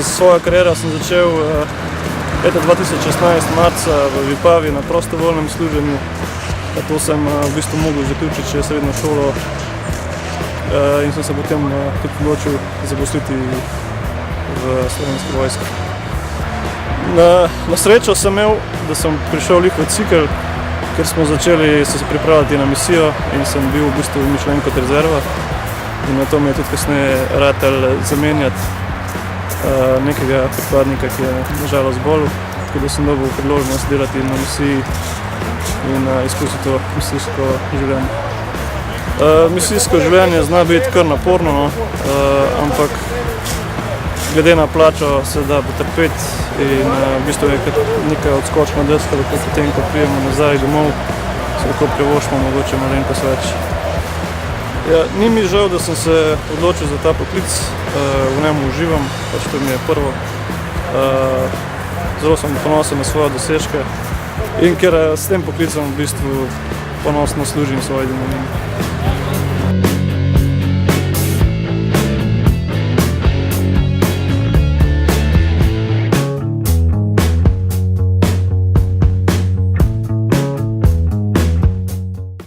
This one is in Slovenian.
Svojo kariero sem začel leta 2016 marca v Vipavi na prostovoljnem služenju. To sem v bistvu mogel zaključiti še srednjo šolo in sem se potem tudi odločil zaposliti v Slovenski vojski. Na srečo sem imel, da sem prišel v cikel, ker smo začeli se pripravljati na misijo in sem bil v bistvu mišljen kot rezerva. In na to mi je tudi kasneje ratal zamenjati nekega pripadnika, ki je nažalost bolel, tako da sem dobil priložnost delati na misiji in izkusiti to misijsko življenje. Misijsko življenje zna biti kar naporno, ampak glede na plačo se da potrpeti in v bistvu je nekaj odskočna deska, da potem, ko prijemo nazaj domov, se lahko privoščimo mogoče malenkost več. Ja, ni mi žal, da sem se odločil za ta poklic, v njem uživam, pač to mi je prvo. Zelo sem ponosen na svoje dosežke in ker s tem poklicem v bistvu ponosno služim svoji domovini.